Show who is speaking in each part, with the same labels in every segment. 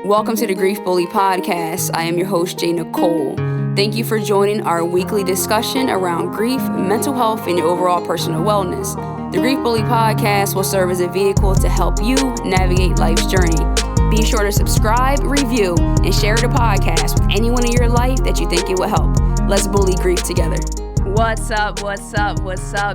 Speaker 1: Welcome to the Grief Bully Podcast. I am your host, J.Nicole. Thank you for joining our weekly discussion around grief, mental health, and your overall personal wellness. The Grief Bully Podcast will serve as a vehicle to help you navigate life's journey. Be sure to subscribe, review, and share the podcast with anyone in your life that you think it will help. Let's bully grief together. What's up,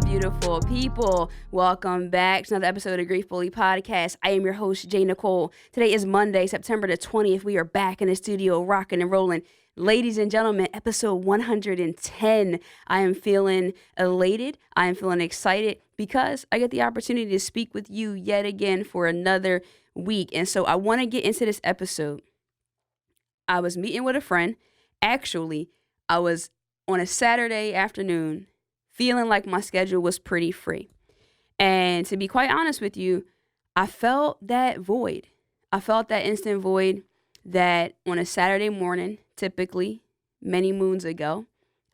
Speaker 1: beautiful people? Welcome back to another episode of the Grief Bully Podcast. I am your host, J.Nicole. Today is Monday, September the 20th. We are back in the studio, rocking and rolling. Ladies and gentlemen, episode 110. I am feeling elated. I am feeling excited because I get the opportunity to speak with you yet again for another week. And so I want to get into this episode. I was meeting with a friend. Actually, I was on a Saturday afternoon, feeling like my schedule was pretty free. And to be quite honest with you, I felt that void. I felt that instant void that on a Saturday morning, typically many moons ago,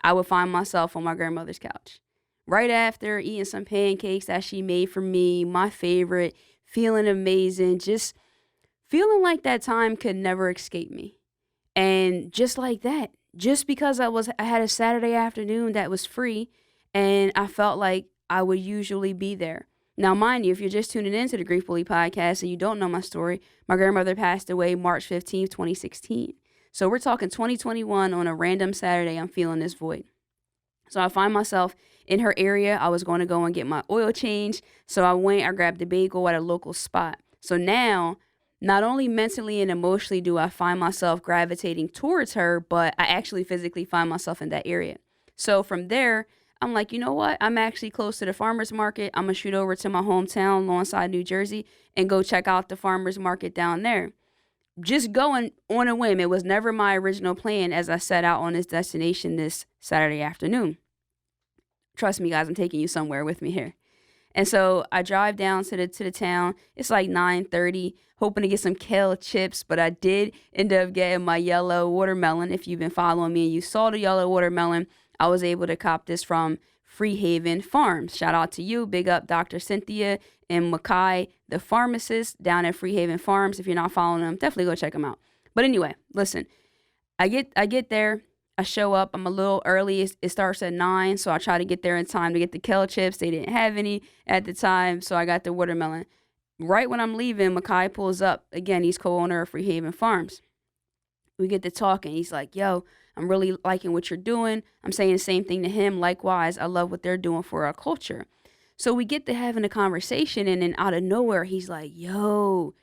Speaker 1: I would find myself on my grandmother's couch. Right after eating some pancakes that she made for me, my favorite, feeling amazing, just feeling like that time could never escape me. And just like that, just because I had a Saturday afternoon that was free and I felt like I would usually be there. Now, mind you, if you're just tuning into the Grief Bully Podcast and you don't know my story, my grandmother passed away March 15th, 2016. So we're talking 2021 on a random Saturday, I'm feeling this void. So I find myself in her area. I was going to go and get my oil change. So I grabbed a bagel at a local spot. So now, not only mentally and emotionally do I find myself gravitating towards her, but I actually physically find myself in that area. So from there, I'm like, you know what? I'm actually close to the farmer's market. I'm going to shoot over to my hometown, Lawnside, New Jersey, and go check out the farmer's market down there. Just going on a whim. It was never my original plan as I set out on this destination this Saturday afternoon. Trust me, guys, I'm taking you somewhere with me here. And so I drive down to the town. It's like 9:30, hoping to get some kale chips, but I did end up getting my yellow watermelon. If you've been following me and you saw the yellow watermelon, I was able to cop this from Freehaven Farms. Shout out to you. Big up Dr. Cynthia and Makai, the pharmacist down at Freehaven Farms. If you're not following them, definitely go check them out. But anyway, listen, I get there. I show up. I'm a little early. It starts at 9, so I try to get there in time to get the kale chips. They didn't have any at the time, so I got the watermelon. Right when I'm leaving, Makai pulls up. Again, he's co-owner of Freehaven Farms. We get to talking. He's like, yo, I'm really liking what you're doing. I'm saying the same thing to him. Likewise, I love what they're doing for our culture. So we get to having a conversation, and then out of nowhere, he's like, yo,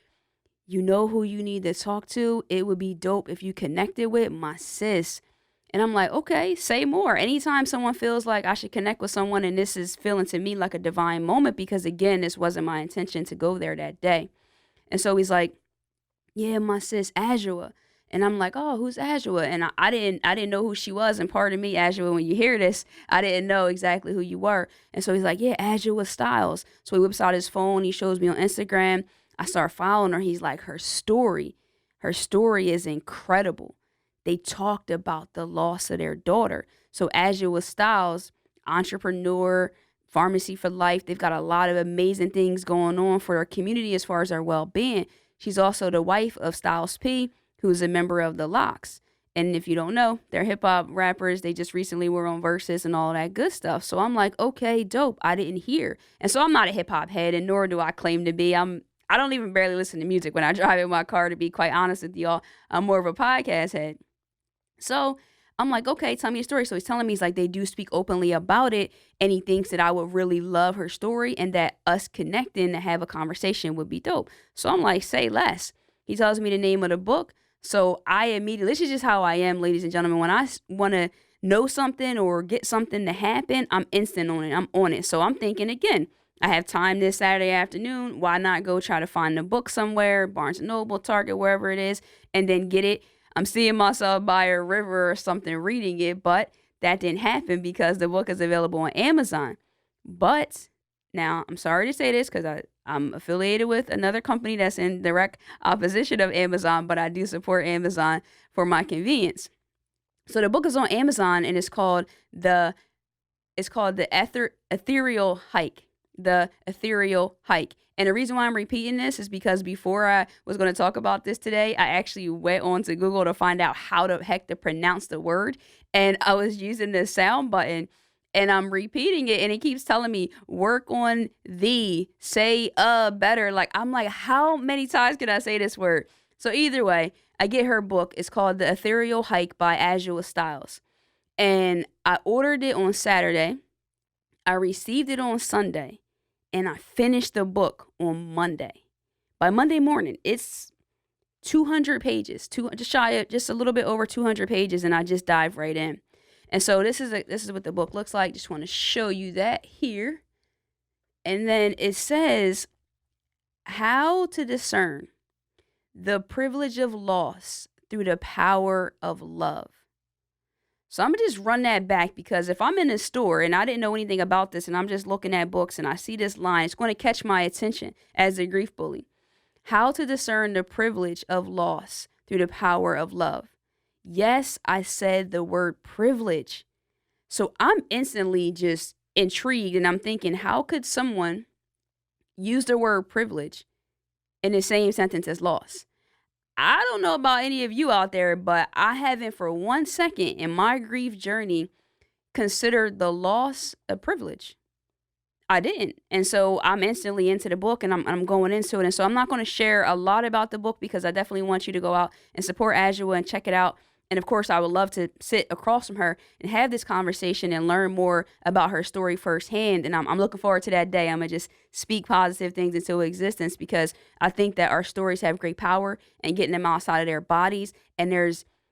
Speaker 1: you know who you need to talk to? It would be dope if you connected with my sis. And I'm like, okay, say more. Anytime someone feels like I should connect with someone and this is feeling to me like a divine moment, because again, this wasn't my intention to go there that day. And so he's like, yeah, my sis, Adjua. And I'm like, oh, who's Adjua? And I didn't know who she was. And pardon me, Adjua, when you hear this, I didn't know exactly who you were. And so he's like, yeah, Adjua Styles. So he whips out his phone. He shows me on Instagram. I start following her. He's like, her story is incredible. They talked about the loss of their daughter. So Adjua Styles, entrepreneur, pharmacy for life. They've got a lot of amazing things going on for their community as far as their well-being. She's also the wife of Styles P, who's a member of the Locks. And if you don't know, they're hip-hop rappers. They just recently were on Versus and all that good stuff. So I'm like, okay, dope. I didn't hear. And so I'm not a hip-hop head, and nor do I claim to be. I don't even barely listen to music when I drive in my car, to be quite honest with y'all. I'm more of a podcast head. So I'm like, okay, tell me a story. So he's telling me, he's like, they do speak openly about it. And he thinks that I would really love her story and that us connecting to have a conversation would be dope. So I'm like, say less. He tells me the name of the book. So I immediately, this is just how I am, ladies and gentlemen. When I want to know something or get something to happen, I'm instant on it. I'm on it. So I'm thinking, again, I have time this Saturday afternoon. Why not go try to find the book somewhere, Barnes & Noble, Target, wherever it is, and then get it. I'm seeing myself by a river or something reading it, but that didn't happen because the book is available on Amazon. But now I'm sorry to say this because I'm affiliated with another company that's in direct opposition of Amazon, but I do support Amazon for my convenience. So the book is on Amazon and it's called the Ethereal Hike. the Ethereal Hike. And the reason why I'm repeating this is because before I was going to talk about this today, I actually went on to Google to find out how the heck to pronounce the word. And I was using the sound button and I'm repeating it and it keeps telling me work on say better. Like, I'm like, how many times can I say this word? So either way, I get her book. It's called The Ethereal Hike by Adjua Styles. And I ordered it on Saturday. I received it on Sunday. And I finished the book on Monday. By Monday morning, it's 200 pages, just a little bit over 200 pages, and I just dive right in. And so this is what the book looks like. Just want to show you that here. And then it says how to discern the privilege of loss through the power of love. So I'm going to just run that back because if I'm in a store and I didn't know anything about this and I'm just looking at books and I see this line, it's going to catch my attention as a grief bully. How to discern the privilege of loss through the power of love. Yes, I said the word privilege. So I'm instantly just intrigued and I'm thinking, how could someone use the word privilege in the same sentence as loss? I don't know about any of you out there, but I haven't for 1 second in my grief journey considered the loss a privilege. I didn't. And so I'm instantly into the book and I'm going into it. And so I'm not going to share a lot about the book because I definitely want you to go out and support Adjua and check it out. And of course, I would love to sit across from her and have this conversation and learn more about her story firsthand. And I'm looking forward to that day. I'm going to just speak positive things into existence because I think that our stories have great power and getting them outside of their bodies. And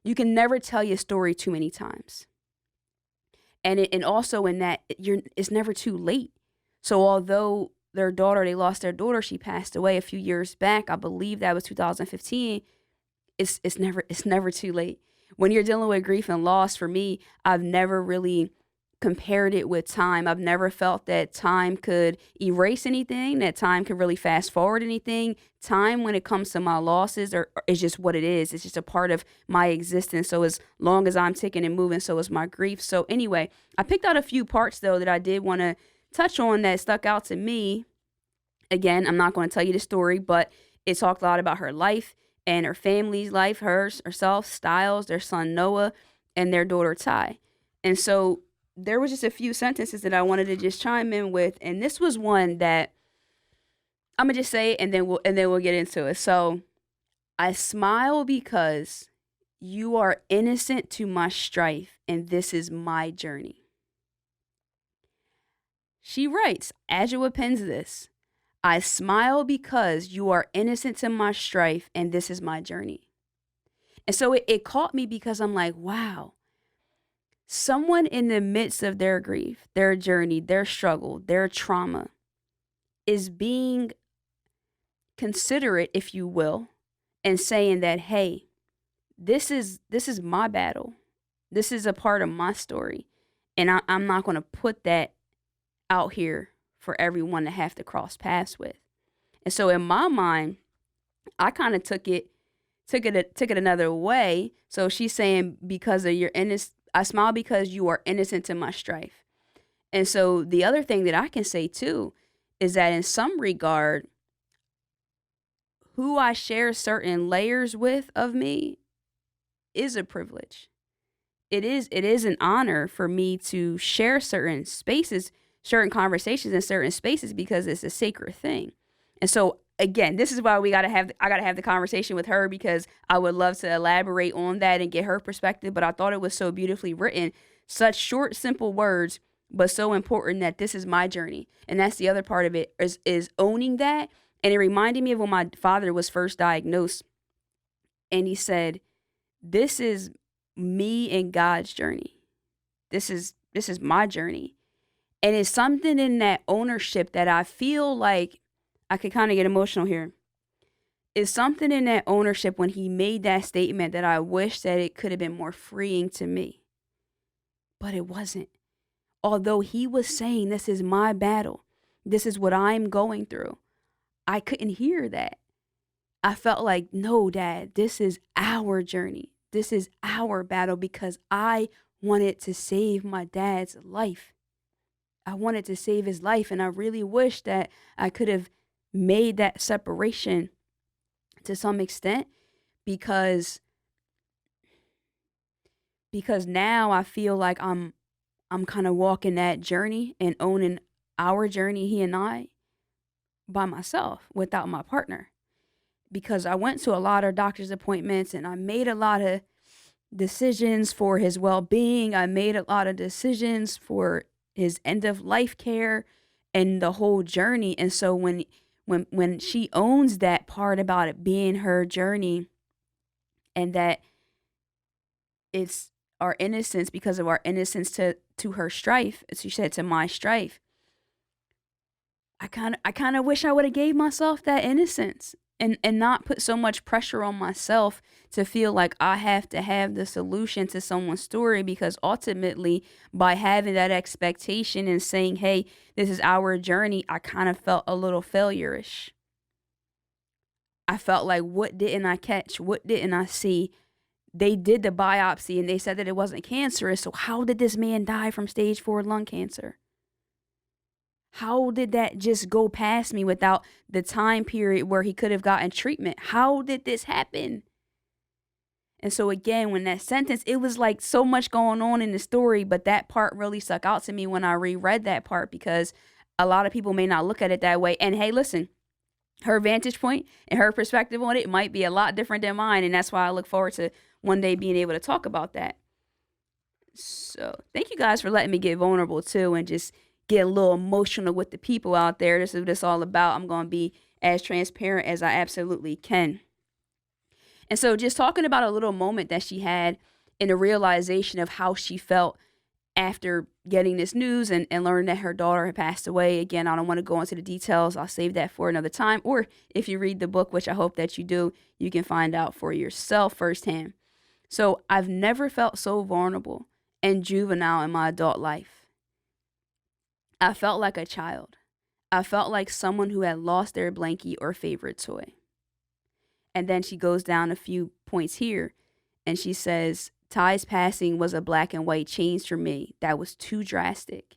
Speaker 1: you can never tell your story too many times. And also in that, it's never too late. So although they lost their daughter, she passed away a few years back. I believe that was 2015. It's never too late. When you're dealing with grief and loss, for me, I've never really compared it with time. I've never felt that time could erase anything, that time could really fast forward anything. Time, when it comes to my losses, is just what it is. It's just a part of my existence. So as long as I'm ticking and moving, so is my grief. So anyway, I picked out a few parts, though, that I did want to touch on that stuck out to me. Again, I'm not going to tell you the story, but it talked a lot about her life and her family's life, herself, Styles, their son Noah, and their daughter Ty. And so there was just a few sentences that I wanted to just chime in with, and this was one that I'm gonna just say it, and then we'll get into it. So, I smile because you are innocent to my strife, and this is my journey. She writes, Adjua pens this. I smile because you are innocent to my strife, and this is my journey. And so it caught me because I'm like, wow, someone in the midst of their grief, their journey, their struggle, their trauma is being considerate, if you will, and saying that, hey, this is my battle. This is a part of my story. And I'm not going to put that out here for everyone to have to cross paths with. And so in my mind, I kind of took it another way. So she's saying, because of your innocence, I smile because you are innocent to my strife. And so the other thing that I can say too is that in some regard, who I share certain layers with of me is a privilege. It is an honor for me to share certain spaces, certain conversations in certain spaces, because it's a sacred thing. And so again, this is why I gotta have the conversation with her, because I would love to elaborate on that and get her perspective. But I thought it was so beautifully written, such short, simple words, but so important that this is my journey. And that's the other part of it, is owning that. And it reminded me of when my father was first diagnosed, and he said, this is me and God's journey. This is my journey. And it's something in that ownership that I feel like, I could kind of get emotional here. It's something in that ownership when he made that statement that I wish that it could have been more freeing to me. But it wasn't. Although he was saying, this is my battle, this is what I'm going through, I couldn't hear that. I felt like, no, Dad, this is our journey. This is our battle, because I wanted to save my dad's life. I wanted to save his life, and I really wish that I could have made that separation to some extent, because now I feel like I'm kind of walking that journey and owning our journey, he and I, by myself without my partner. Because I went to a lot of doctor's appointments and I made a lot of decisions for his well-being. I made a lot of decisions for his end of life care and the whole journey. And so when she owns that part about it being her journey, and that it's our innocence, because of our innocence to her strife, as she said, to my strife, I kind of wish I would have gave myself that innocence, and not put so much pressure on myself to feel like I have to have the solution to someone's story, because ultimately, by having that expectation and saying, hey, this is our journey, I kind of felt a little failure-ish. I felt like, what didn't I catch? What didn't I see? They did the biopsy and they said that it wasn't cancerous. So how did this man die from stage 4 lung cancer? How did that just go past me without the time period where he could have gotten treatment? How did this happen? And so again, when that sentence, it was like so much going on in the story, but that part really stuck out to me when I reread that part, because a lot of people may not look at it that way. And hey, listen, her vantage point and her perspective on it might be a lot different than mine. And that's why I look forward to one day being able to talk about that. So thank you guys for letting me get vulnerable too, and just get a little emotional with the people out there. This is what it's all about. I'm going to be as transparent as I absolutely can. And so just talking about a little moment that she had in the realization of how she felt after getting this news and learning that her daughter had passed away. Again, I don't want to go into the details. I'll save that for another time. Or if you read the book, which I hope that you do, you can find out for yourself firsthand. So I've never felt so vulnerable and juvenile in my adult life. I felt like a child. I felt like someone who had lost their blankie or favorite toy. And then she goes down a few points here and she says, Ty's passing was a black and white change for me that was too drastic.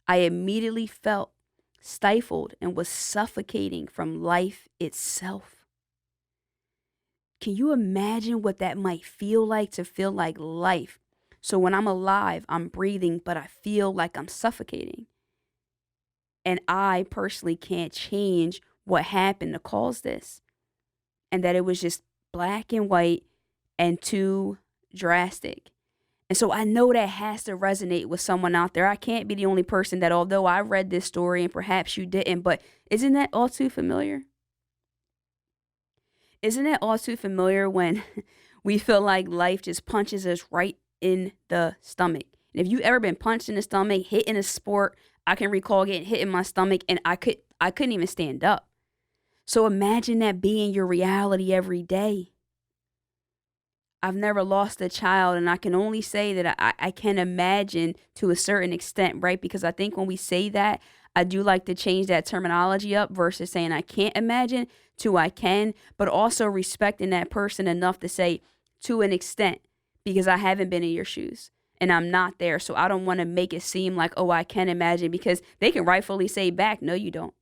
Speaker 1: I immediately felt stifled and was suffocating from life itself. Can you imagine what that might feel like, to feel like life? So when I'm alive, I'm breathing, but I feel like I'm suffocating. And I personally can't change what happened to cause this. And that it was just black and white and too drastic. And so I know that has to resonate with someone out there. I can't be the only person that, although I read this story and perhaps you didn't, but isn't that all too familiar? Isn't it all too familiar when we feel like life just punches us right in the stomach? And if you've ever been punched in the stomach, hit in a sport, I can recall getting hit in my stomach and I couldn't even stand up. So imagine that being your reality every day. I've never lost a child, and I can only say that I can imagine to a certain extent, right? Because I think when we say that, I do like to change that terminology up versus saying I can't imagine to I can, but also respecting that person enough to say to an extent, because I haven't been in your shoes and I'm not there. So I don't want to make it seem like, oh, I can imagine, because they can rightfully say back, no, you don't.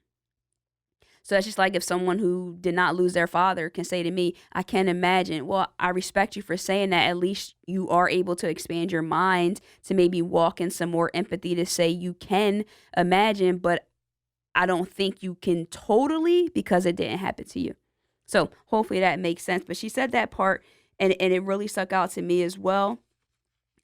Speaker 1: So that's just like if someone who did not lose their father can say to me, I can't imagine. Well, I respect you for saying that. At least you are able to expand your mind to maybe walk in some more empathy to say you can imagine, but I don't think you can totally, because it didn't happen to you. So hopefully that makes sense. But she said that part and it really stuck out to me as well,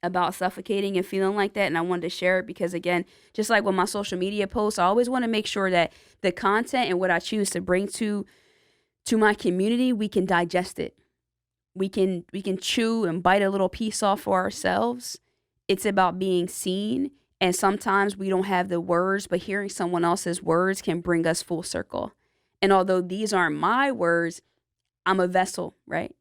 Speaker 1: about suffocating and feeling like that. And I wanted to share it because, again, just like with my social media posts, I always want to make sure that the content and what I choose to bring to my community, we can digest it. We can chew and bite a little piece off for ourselves. It's about being seen. And sometimes we don't have the words, but hearing someone else's words can bring us full circle. And although these aren't my words, I'm a vessel, right?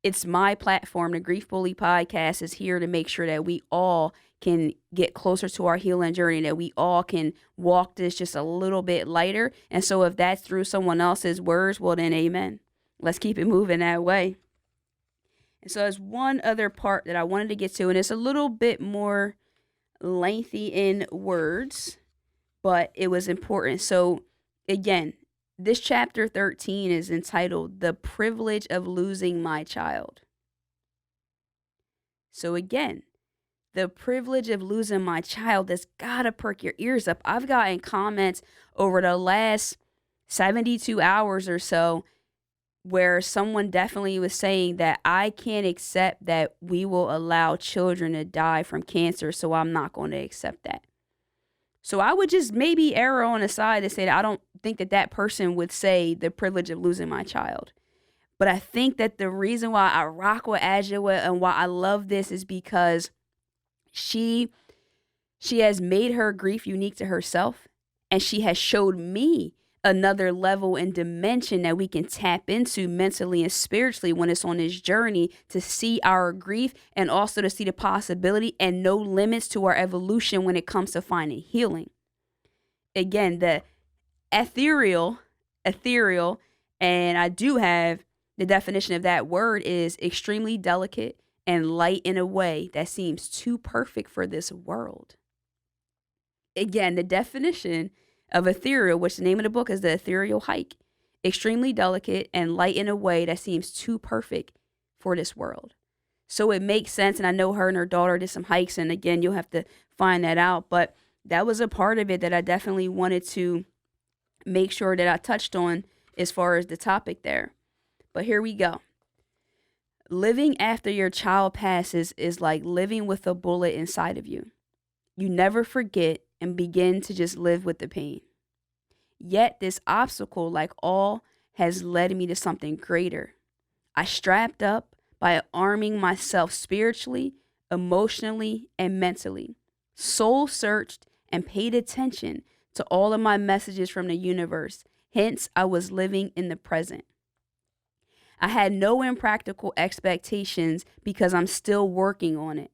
Speaker 1: It's my platform. The Grief Bully podcast is here to make sure that we all can get closer to our healing journey, that we all can walk this just a little bit lighter. And so if that's through someone else's words, well then amen. Let's keep it moving that way. And so there's one other part that I wanted to get to, and it's a little bit more lengthy in words, but it was important. So again, this chapter 13 is entitled The Privilege of Losing My Child. So again, the privilege of losing my child, that's gotta perk your ears up. I've gotten comments over the last 72 hours or so where someone definitely was saying that I can't accept that we will allow children to die from cancer, so I'm not going to accept that. So I would just maybe err on the side to say that I don't think that that person would say the privilege of losing my child. But I think that the reason why I rock with Adjua and why I love this is because she has made her grief unique to herself, and she has showed me another level and dimension that we can tap into mentally and spiritually when it's on this journey to see our grief and also to see the possibility and no limits to our evolution when it comes to finding healing. Again, the ethereal, and I do have the definition of that word is extremely delicate and light in a way that seems too perfect for this world. Again, the definition of ethereal, which the name of the book is the Ethereal Hike, extremely delicate and light in a way that seems too perfect for this world. So it makes sense, and I know her and her daughter did some hikes, and again, you'll have to find that out, but that was a part of it that I definitely wanted to make sure that I touched on as far as the topic there. But here we go. Living after your child passes is like living with a bullet inside of you. You never forget and begin to just live with the pain. Yet this obstacle, like all, has led me to something greater. I strapped up by arming myself spiritually, emotionally, and mentally. Soul searched and paid attention to all of my messages from the universe. Hence, I was living in the present. I had no impractical expectations because I'm still working on it,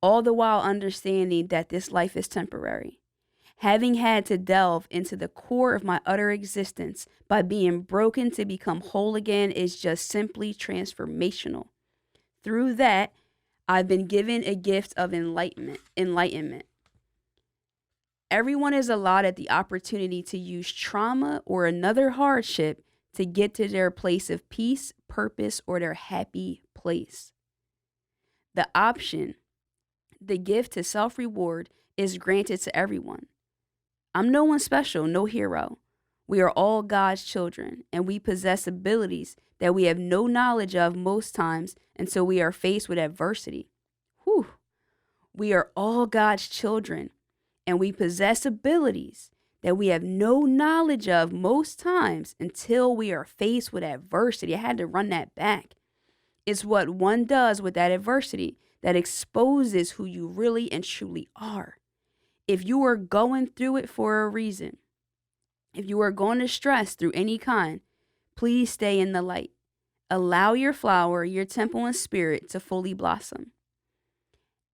Speaker 1: all the while understanding that this life is temporary. Having had to delve into the core of my utter existence by being broken to become whole again is just simply transformational. Through that, I've been given a gift of enlightenment. Everyone is allotted the opportunity to use trauma or another hardship to get to their place of peace, purpose, or their happy place. The option, the gift to self-reward, is granted to everyone. I'm no one special, no hero. We are all God's children, and we possess abilities that we have no knowledge of most times until we are faced with adversity. Whew. We are all God's children, and we possess abilities that we have no knowledge of most times until we are faced with adversity. I had to run that back. It's what one does with that adversity that exposes who you really and truly are. If you are going through it for a reason, if you are going to stress through any kind, please stay in the light. Allow your flower, your temple and spirit to fully blossom.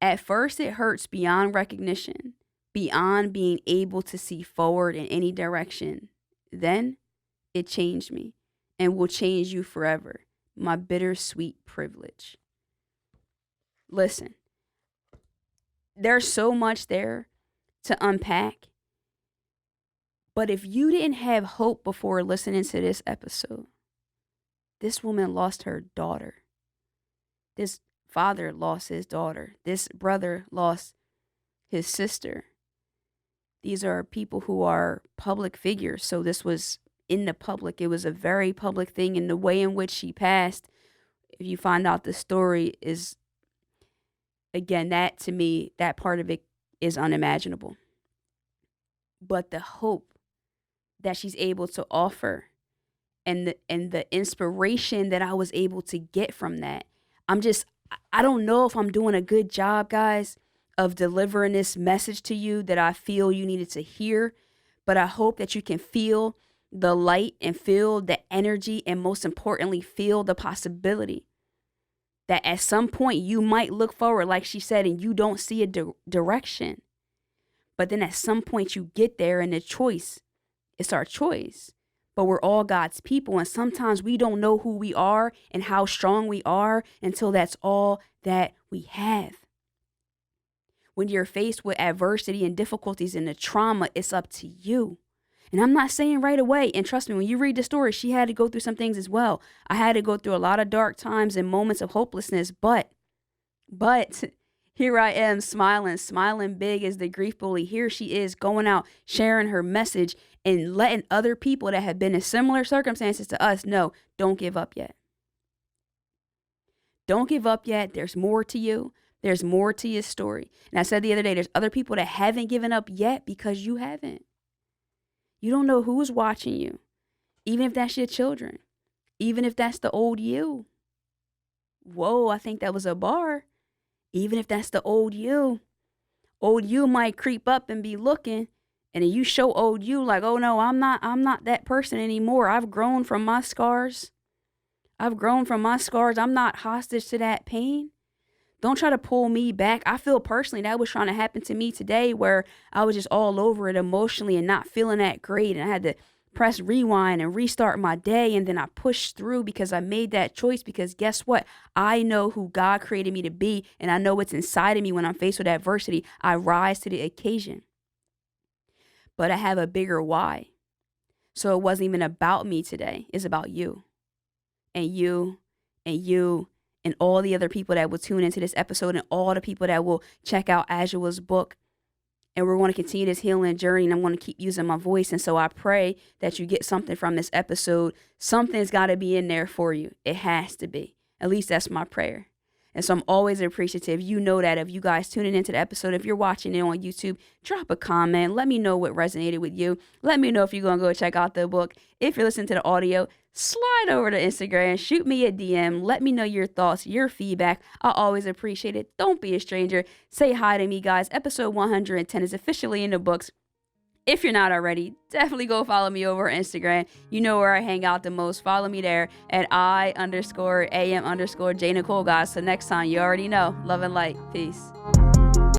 Speaker 1: At first, it hurts beyond recognition, beyond being able to see forward in any direction. Then it changed me and will change you forever. My bittersweet privilege. Listen, there's so much there to unpack. But if you didn't have hope before listening to this episode, this woman lost her daughter. This father lost his daughter. This brother lost his sister. These are people who are public figures. So this was in the public. It was a very public thing. And the way in which she passed, if you find out the story, is, again, that to me, that part of it is unimaginable. But the hope that she's able to offer and the inspiration that I was able to get from that, I don't know if I'm doing a good job, guys, of delivering this message to you that I feel you needed to hear, but I hope that you can feel the light and feel the energy and most importantly, feel the possibility that at some point you might look forward, like she said, and you don't see a direction. But then at some point you get there and the choice, it's our choice. But we're all God's people. And sometimes we don't know who we are and how strong we are until that's all that we have. When you're faced with adversity and difficulties and the trauma, it's up to you. And I'm not saying right away. And trust me, when you read the story, she had to go through some things as well. I had to go through a lot of dark times and moments of hopelessness. But here I am smiling big as the grief bully. Here she is going out, sharing her message and letting other people that have been in similar circumstances to us know, don't give up yet. Don't give up yet. There's more to you. There's more to your story. And I said the other day, there's other people that haven't given up yet because you haven't. You don't know who's watching you, even if that's your children, even if that's the old you. Whoa, I think that was a bar. Even if that's the old you might creep up and be looking, and then you show old you like, oh no, I'm not that person anymore. I've grown from my scars. I'm not hostage to that pain. Don't try to pull me back. I feel personally that was trying to happen to me today, where I was just all over it emotionally and not feeling that great. And I had to press rewind and restart my day. And then I pushed through because I made that choice, because guess what? I know who God created me to be. And I know what's inside of me when I'm faced with adversity. I rise to the occasion. But I have a bigger why. So it wasn't even about me today. It's about you and you and you. And all the other people that will tune into this episode, and all the people that will check out Adjua's book. And we're going to continue this healing journey, and I'm going to keep using my voice. And so I pray that you get something from this episode. Something's got to be in there for you. It has to be. At least that's my prayer. And so I'm always appreciative. You know that if you guys tuning into the episode, if you're watching it on YouTube, drop a comment. Let me know what resonated with you. Let me know if you're going to go check out the book. If you're listening to the audio, slide over to Instagram, shoot me a DM. Let me know your thoughts, your feedback. I always appreciate it. Don't be a stranger. Say hi to me, guys. Episode 110 is officially in the books. If you're not already, definitely go follow me over on Instagram. You know where I hang out the most. Follow me there at I_am_J.Nicole, guys. So next time, you already know. Love and light. Peace.